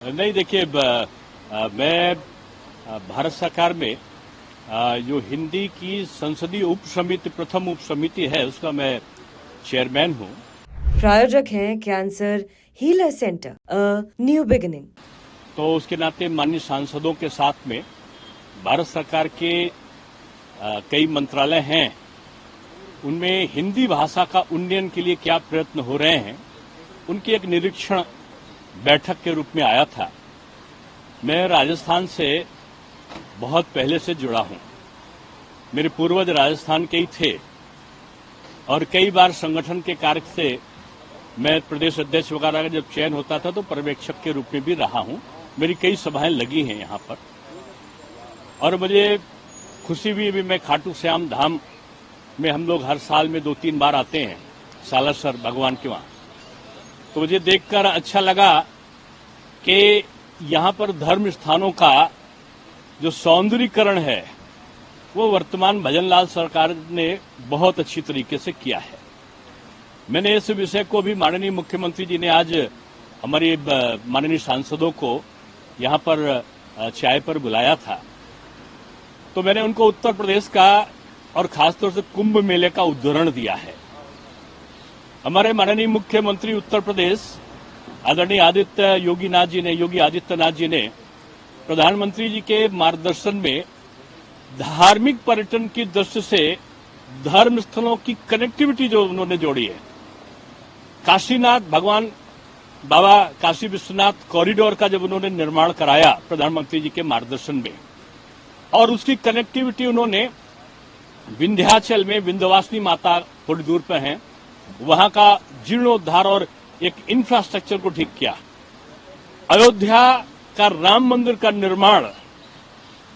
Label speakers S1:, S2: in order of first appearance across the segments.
S1: नहीं, देखिए, मैं भारत सरकार में जो हिंदी की संसदीय उप समिति, प्रथम उप समिति है, उसका मैं चेयरमैन हूँ।
S2: प्रायोजक हैं cancer healer centre new beginning.
S1: तो उसके नाते माननीय सांसदों के साथ में भारत सरकार के कई मंत्रालय हैं, उनमें हिंदी भाषा का उन्नयन के लिए क्या प्रयत्न हो रहे हैं, उनकी एक निरीक्षण बैठक के रूप में आया था। मैं राजस्थान से बहुत पहले से जुड़ा हूं। मेरे पूर्वज राजस्थान के ही थे और कई बार संगठन के कार्य से मैं प्रदेश अध्यक्ष वगैरह का जब चयन होता था तो पर्यवेक्षक के रूप में भी रहा हूं। मेरी कई सभाएं लगी हैं यहां पर और मुझे खुशी भी मैं खाटू श्याम धाम में हम लोग हर साल में 2-3 बार आते हैं, सालासर भगवान के वहां। तो मुझे देखकर अच्छा लगा कि यहां पर धर्म स्थानों का जो सौंदर्यीकरण है वो वर्तमान भजनलाल सरकार ने बहुत अच्छी तरीके से किया है। मैंने इस विषय को भी माननीय मुख्यमंत्री जी ने आज हमारे माननीय सांसदों को यहां पर चाय पर बुलाया था, तो मैंने उनको उत्तर प्रदेश का और खासतौर से कुंभ मेले का उदाहरण दिया है। हमारे माननीय मुख्यमंत्री उत्तर प्रदेश आदरणीय योगी आदित्यनाथ जी ने प्रधानमंत्री जी के मार्गदर्शन में धार्मिक पर्यटन की दृष्टि से धर्म स्थलों की कनेक्टिविटी जो उन्होंने जोड़ी है, काशीनाथ भगवान बाबा काशी विश्वनाथ कॉरिडोर का जब उन्होंने निर्माण कराया प्रधानमंत्री जी के मार्गदर्शन में, और उसकी कनेक्टिविटी उन्होंने विंध्याचल में विंध्यवासिनी माता थोड़ी दूर पर हैं, वहां का जीर्णोद्धार और एक इंफ्रास्ट्रक्चर को ठीक किया। अयोध्या का राम मंदिर का निर्माण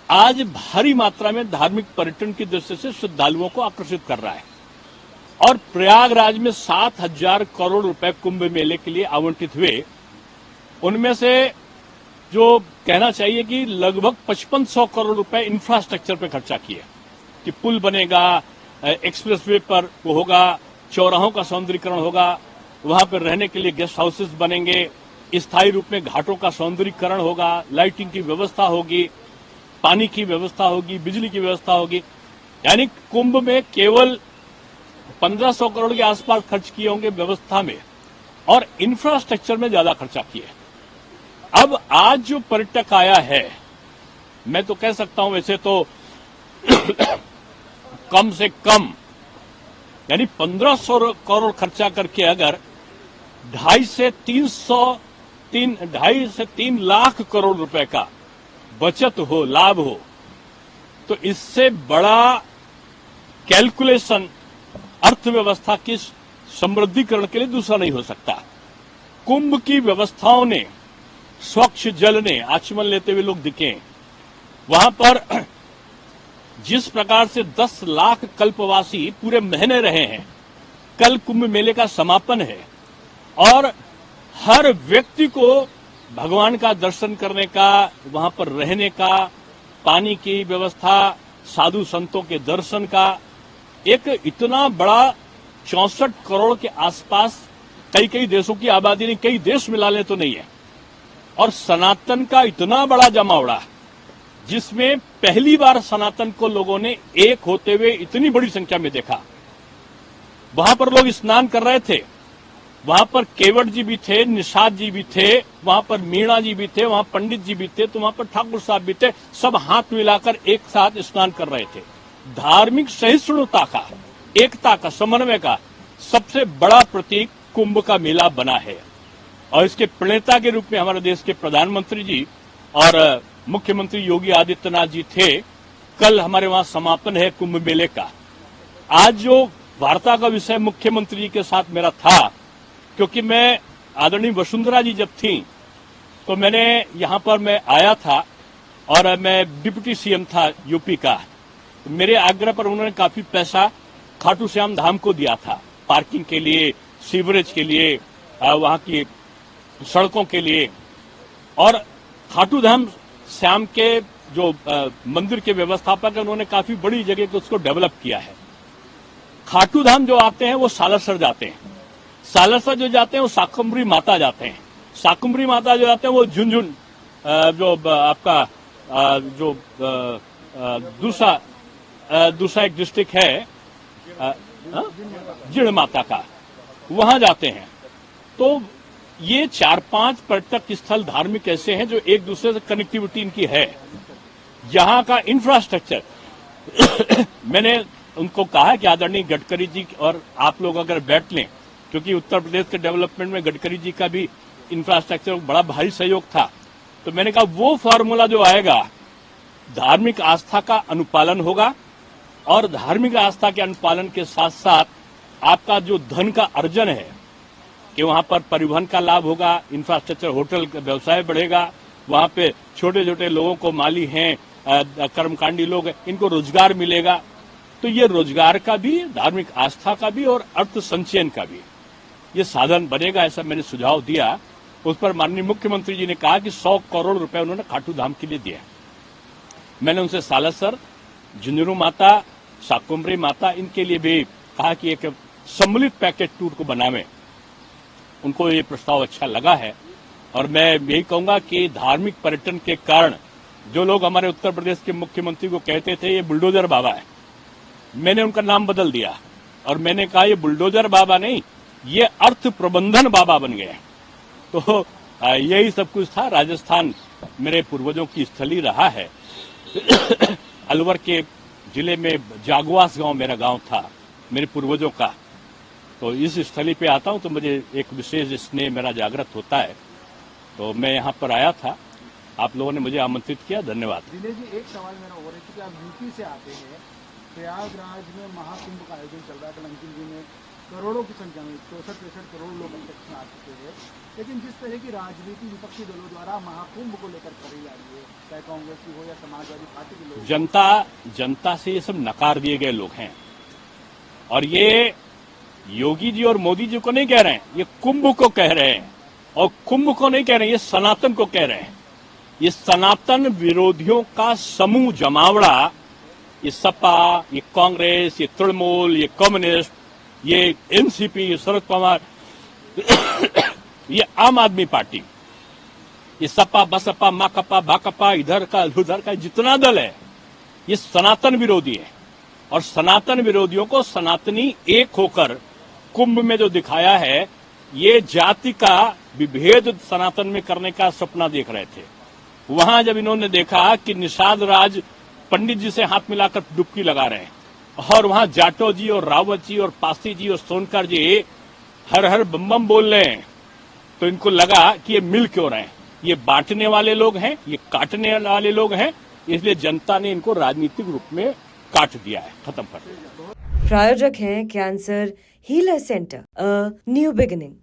S1: आज भारी मात्रा में धार्मिक पर्यटन की दृष्टि से श्रद्धालुओं को आकर्षित कर रहा है और प्रयागराज में 7,000 करोड़ रुपए कुंभ मेले के लिए आवंटित हुए। उनमें से जो कहना चाहिए कि लगभग 5500 करोड़ रुपए इंफ्रास्ट्रक्चर पर खर्चा किए कि पुल बनेगा, एक्सप्रेसवे पर वो होगा, चौराहों का सौंदर्यीकरण होगा, वहां पर रहने के लिए गेस्ट हाउसेस बनेंगे, स्थायी रूप में घाटों का सौंदर्यीकरण होगा, लाइटिंग की व्यवस्था होगी, पानी की व्यवस्था होगी, बिजली की व्यवस्था होगी। यानी कुंभ में केवल 1500 करोड़ के आसपास खर्च किए होंगे व्यवस्था में और इंफ्रास्ट्रक्चर में ज्यादा खर्चा किए। अब आज जो पर्यटक आया है, मैं तो कह सकता हूं वैसे तो कम से कम यानी 1500 करोड़ खर्चा करके अगर 2.5 से 3 लाख करोड़ रुपए का बचत हो, लाभ हो, तो इससे बड़ा कैलकुलेशन अर्थव्यवस्था की समृद्धिकरण के लिए दूसरा नहीं हो सकता। कुंभ की व्यवस्थाओं ने, स्वच्छ जल ने, आचमन लेते हुए लोग दिखे, वहां पर जिस प्रकार से 10 लाख कल्पवासी पूरे महीने रहे हैं, कल कुंभ मेले का समापन है और हर व्यक्ति को भगवान का दर्शन करने का, वहां पर रहने का, पानी की व्यवस्था, साधु संतों के दर्शन का एक इतना बड़ा 64 करोड़ के आसपास कई देशों की आबादी ने, कई देश मिला ले तो नहीं है, और सनातन का इतना बड़ा जमावड़ा जिसमें पहली बार सनातन को लोगों ने एक होते हुए इतनी बड़ी संख्या में देखा। वहां पर लोग स्नान कर रहे थे, वहां पर केवट जी भी थे, निषाद जी भी थे, वहां पर मीणा जी भी थे, वहां पंडित जी भी थे, तो वहां पर ठाकुर साहब भी थे, सब हाथ मिलाकर एक साथ स्नान कर रहे थे। धार्मिक सहिष्णुता का, एकता का, समन्वय का सबसे बड़ा प्रतीक कुंभ का मेला बना है और इसके प्रणेता के रूप में हमारे देश के प्रधानमंत्री जी और मुख्यमंत्री योगी आदित्यनाथ जी थे। कल हमारे वहां समापन है कुंभ मेले का। आज जो वार्ता का विषय मुख्यमंत्री जी के साथ मेरा था, क्योंकि मैं आदरणीय वसुंधरा जी जब थी तो मैंने यहां पर मैं आया था और मैं डिप्टी सीएम था यूपी का, तो मेरे आग्रह पर उन्होंने काफी पैसा खाटू श्याम धाम को दिया था, पार्किंग के लिए, सीवरेज के लिए, वहां की सड़कों के लिए, और खाटू धाम श्याम के जो मंदिर के व्यवस्थापक है उन्होंने काफी बड़ी जगह को उसको डेवलप किया है। खाटू धाम जो आते हैं वो सालासर जाते हैं, सालासर जो जाते हैं वो शाकंभरी माता जाते हैं, शाकुंभरी माता जो आते हैं वो झुंझुन आपका दूसरा एक डिस्ट्रिक्ट है जीण माता का, वहां जाते हैं। तो ये 4-5 पर्यटक स्थल धार्मिक ऐसे हैं जो एक दूसरे से कनेक्टिविटी इनकी है। यहाँ का इंफ्रास्ट्रक्चर मैंने उनको कहा है कि आदरणीय गडकरी जी और आप लोग अगर बैठ लें, क्योंकि उत्तर प्रदेश के डेवलपमेंट में गडकरी जी का भी इंफ्रास्ट्रक्चर बड़ा भारी सहयोग था, तो मैंने कहा वो फॉर्मूला जो आएगा, धार्मिक आस्था का अनुपालन होगा और धार्मिक आस्था के अनुपालन के साथ साथ आपका जो धन का अर्जन है कि वहां पर परिवहन का लाभ होगा, इंफ्रास्ट्रक्चर, होटल का व्यवसाय बढ़ेगा, वहां पे छोटे छोटे लोगों को, माली हैं, कर्मकांडी लोग हैं, इनको रोजगार मिलेगा। तो ये रोजगार का भी, धार्मिक आस्था का भी और अर्थ संचयन का भी ये साधन बनेगा, ऐसा मैंने सुझाव दिया। उस पर माननीय मुख्यमंत्री जी ने कहा कि 100 करोड़ रुपए उन्होंने खाटू धाम के लिए दिया। मैंने उनसे सालासर, झुंझुनू माता, शाकुंभरी माता, इनके लिए भी कहा कि एक सम्मिलित पैकेज टूर को बनावे। उनको ये प्रस्ताव अच्छा लगा है और मैं यही कहूंगा कि धार्मिक पर्यटन के कारण जो लोग हमारे उत्तर प्रदेश के मुख्यमंत्री को कहते थे ये बुलडोजर बाबा है, मैंने उनका नाम बदल दिया और मैंने कहा ये बुलडोजर बाबा नहीं, ये अर्थ प्रबंधन बाबा बन गए। तो यही सब कुछ था। राजस्थान मेरे पूर्वजों की स्थली रहा है। अलवर के जिले में जागवास गांव मेरा गांव था, मेरे पूर्वजों का। तो इस स्थली पे आता हूं तो मुझे एक विशेष स्नेह मेरा जागृत होता है। तो मैं यहाँ पर आया था, आप लोगों ने मुझे आमंत्रित किया, धन्यवाद।
S3: दिनेश जी, एक सवाल मेरा और है कि आप यूपी से आते हैं, प्रयागराज में महाकुंभ का आयोजन चल रहा है, कलमचंद जी में करोड़ों की संख्या में 64-63 करोड़ लोग अब तक आ चुके हैं, लेकिन जिस तरह की राजनीति विपक्षी दलों द्वारा महाकुंभ को लेकर करी जा रही है, चाहे कांग्रेस की हो या समाजवादी पार्टी के लोग,
S1: जनता से ये सब नकार दिए गए लोग हैं। और ये योगी जी और मोदी जी को नहीं कह रहे हैं, ये कुंभ को कह रहे हैं। और कुंभ को नहीं कह रहे हैं, ये सनातन को कह रहे हैं। ये सनातन विरोधियों का समूह जमावड़ा, ये सपा, ये कांग्रेस, ये तृणमूल, ये कम्युनिस्ट, ये एनसीपी, ये शरद पवार, ये आम आदमी पार्टी, ये सपा, बसपा, माकपा, भाकपा, इधर का उधर का जितना दल है, ये सनातन विरोधी है। और सनातन विरोधियों को सनातनी एक होकर कुंभ में जो दिखाया है, ये जाति का विभेद सनातन में करने का सपना देख रहे थे। वहां जब इन्होंने देखा कि निषाद राज पंडित जी से हाथ मिलाकर डुबकी लगा रहे हैं और वहां जाटो जी और रावत जी और पासी जी और सोनकर जी हर हर बम बम बोल रहे हैं, तो इनको लगा कि ये मिल क्यों रहे हैं, ये बांटने वाले लोग हैं, ये काटने वाले लोग हैं, इसलिए जनता ने इनको राजनीतिक रूप में काट दिया है, खत्म कर दिया।
S2: प्रायोजक हैं cancer healer centre, a new beginning.